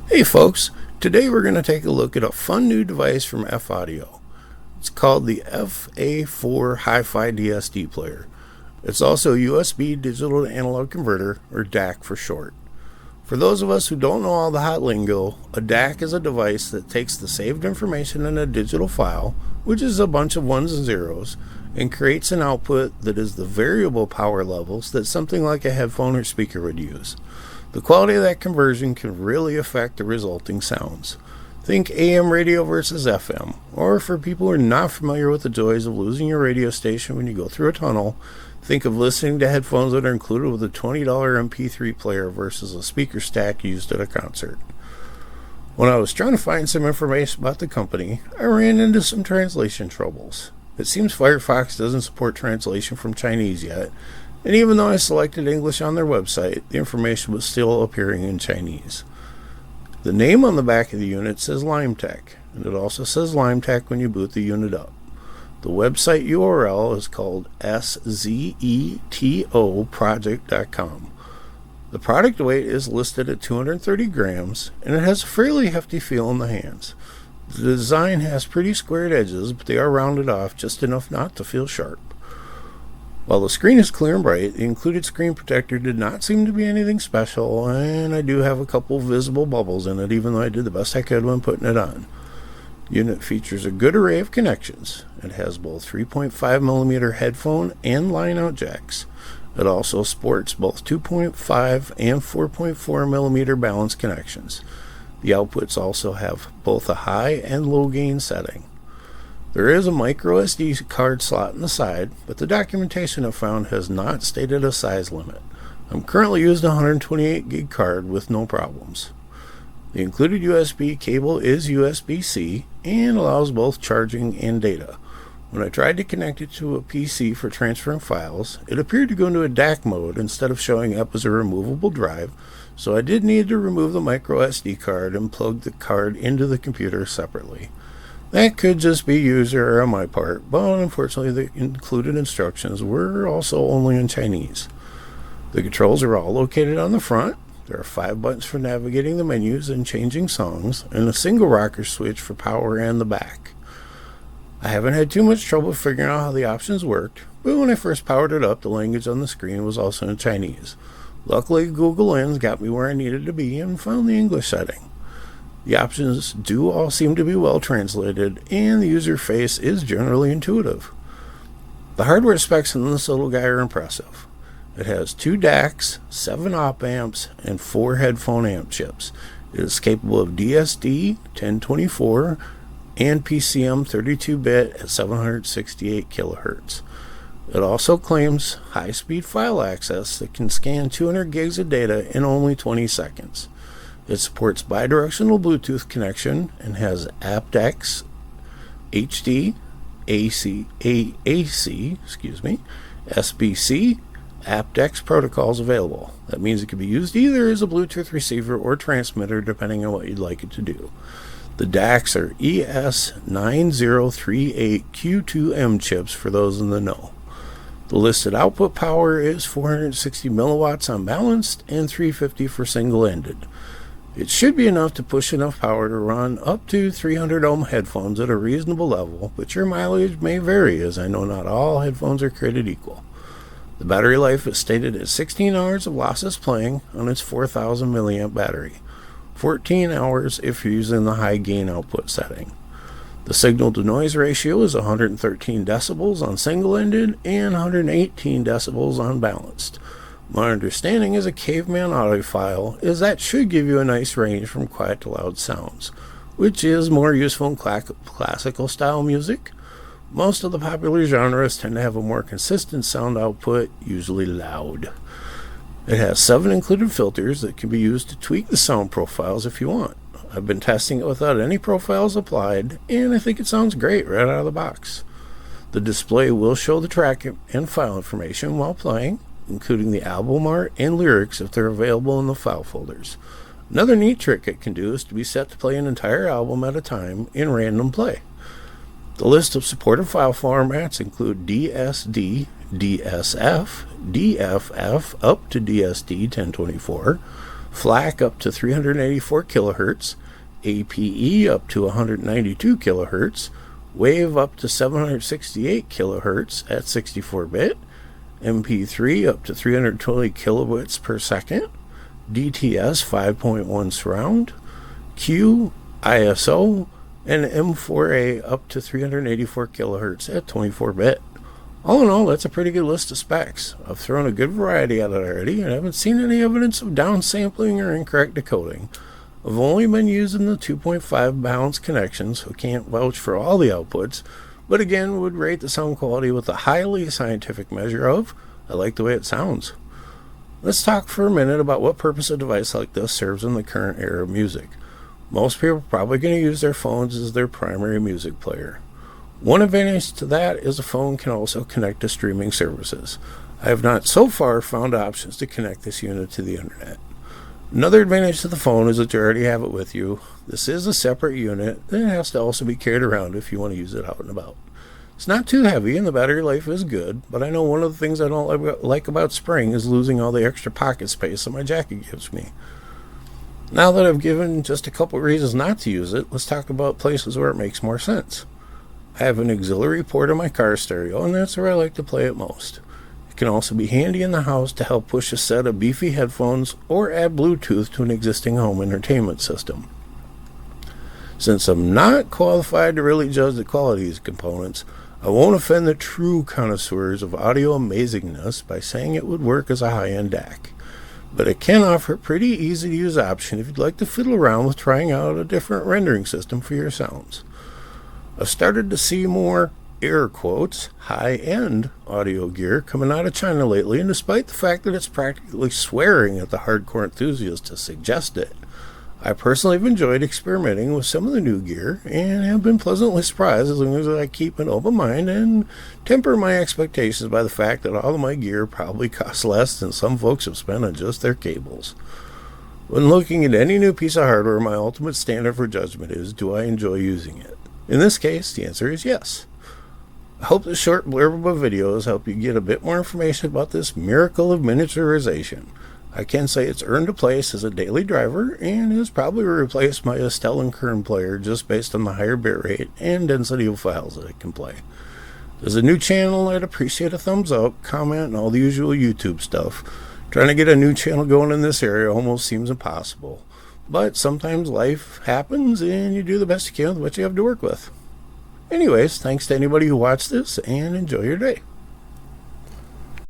Hey folks, today we're going to take a look at a fun new device from F.audio. It's called the FA4 Hi-Fi DSD player. It's also a USB digital to analog converter, or DAC for short. For those of us who don't know all the hot lingo, a DAC is a device that takes the saved information in a digital file, which is a bunch of ones and zeros, and creates an output that is the variable power levels that something like a headphone or speaker would use. The quality of that conversion can really affect the resulting sounds. Think AM radio versus FM, or for people who are not familiar with the joys of losing your radio station when you go through a tunnel, think of listening to headphones that are included with a $20 MP3 player versus a speaker stack used at a concert. When I was trying to find some information about the company, I ran into some translation troubles. It seems Firefox doesn't support translation from Chinese yet, and even though I selected English on their website, the information was still appearing in Chinese. The name on the back of the unit says LimeTech, and it also says LimeTech when you boot the unit up. The website URL is called szetoproject.com. The product weight is listed at 230 grams, and it has a fairly hefty feel in the hands. The design has pretty squared edges, but they are rounded off just enough not to feel sharp. While the screen is clear and bright, the included screen protector did not seem to be anything special, and I do have a couple visible bubbles in it, even though I did the best I could when putting it on. The unit features a good array of connections. It has both 3.5mm headphone and line-out jacks. It also sports both 2.5 and 4.4mm balanced connections. The outputs also have both a high and low gain setting. There is a micro SD card slot in the side, but the documentation I've found has not stated a size limit. I'm currently using a 128 gig card with no problems. The included USB cable is USB-C and allows both charging and data. When I tried to connect it to a PC for transferring files, it appeared to go into a DAC mode instead of showing up as a removable drive, so I did need to remove the micro SD card and plug the card into the computer separately. That could just be user error on my part, but unfortunately the included instructions were also only in Chinese. The controls are all located on the front. There are 5 buttons for navigating the menus and changing songs, and a single rocker switch for power and the back. I haven't had too much trouble figuring out how the options worked, but when I first powered it up, the language on the screen was also in Chinese. Luckily, Google Lens got me where I needed to be and found the English setting. The options do all seem to be well translated, and the user face is generally intuitive. The hardware specs on this little guy are impressive. It has 2 DACs, 7 op amps, and 4 headphone amp chips. It is capable of DSD 1024 and PCM 32-bit at 768 kHz. It also claims high-speed file access that can scan 200 gigs of data in only 20 seconds. It supports bidirectional Bluetooth connection and has aptX, HD, AC, SBC, aptX protocols available. That means it can be used either as a Bluetooth receiver or transmitter depending on what you'd like it to do. The DACs are ES9038Q2M chips for those in the know. The listed output power is 460 milliwatts unbalanced and 350 for single-ended. It should be enough to push enough power to run up to 300 ohm headphones at a reasonable level, but your mileage may vary, as I know not all headphones are created equal. The battery life is stated at 16 hours of lossless playing on its 4000 milliamp battery, 14 hours if you're using the high gain output setting. The signal to noise ratio is 113 decibels on single-ended and 118 decibels on balanced. My understanding as a caveman audiophile is that should give you a nice range from quiet to loud sounds, which is more useful in classical style music. Most of the popular genres tend to have a more consistent sound output, usually loud. It has 7 included filters that can be used to tweak the sound profiles if you want. I've been testing it without any profiles applied, and I think it sounds great right out of the box. The display will show the track and file information while playing, including the album art and lyrics if they're available in the file folders. Another neat trick it can do is to be set to play an entire album at a time in random play. The list of supported file formats include DSD, DSF, DFF up to DSD 1024, FLAC up to 384 kilohertz, APE up to 192 kilohertz, Wave up to 768 kilohertz at 64-bit, MP3 up to 320 kilobits per second, DTS 5.1 surround, Q, ISO, and M4A up to 384 kilohertz at 24-bit. All in all, that's a pretty good list of specs. I've thrown a good variety at it already, and I haven't seen any evidence of downsampling or incorrect decoding. I've only been using the 2.5 balanced connections, so can't vouch for all the outputs, but again would rate the sound quality with a highly scientific measure of, I like the way it sounds. Let's talk for a minute about what purpose a device like this serves in the current era of music. Most people are probably going to use their phones as their primary music player. One advantage to that is a phone can also connect to streaming services. I have not so far found options to connect this unit to the internet. Another advantage to the phone is that you already have it with you. This is a separate unit and it has to also be carried around if you want to use it out and about. It's not too heavy and the battery life is good, but I know one of the things I don't like about Spring is losing all the extra pocket space that my jacket gives me. Now that I've given just a couple reasons not to use it, let's talk about places where it makes more sense. I have an auxiliary port in my car stereo, and that's where I like to play it most. It can also be handy in the house to help push a set of beefy headphones or add Bluetooth to an existing home entertainment system. Since I'm not qualified to really judge the quality of these components, I won't offend the true connoisseurs of audio amazingness by saying it would work as a high-end DAC. But it can offer a pretty easy-to-use option if you'd like to fiddle around with trying out a different rendering system for your sounds. I've started to see more, air quotes, high-end audio gear coming out of China lately, and despite the fact that it's practically swearing at the hardcore enthusiasts to suggest it, I personally have enjoyed experimenting with some of the new gear and have been pleasantly surprised as long as I keep an open mind and temper my expectations by the fact that all of my gear probably costs less than some folks have spent on just their cables. When looking at any new piece of hardware, my ultimate standard for judgment is, do I enjoy using it? In this case, the answer is yes. I hope this short blurb of videos help you get a bit more information about this miracle of miniaturization. I can say it's earned a place as a daily driver and has probably replaced my Estelle and Kern player just based on the higher bitrate and density of files that it can play. As a new channel, I'd appreciate a thumbs up, comment, and all the usual YouTube stuff. Trying to get a new channel going in this area almost seems impossible. But sometimes life happens and you do the best you can with what you have to work with. Anyways, thanks to anybody who watched this and enjoy your day.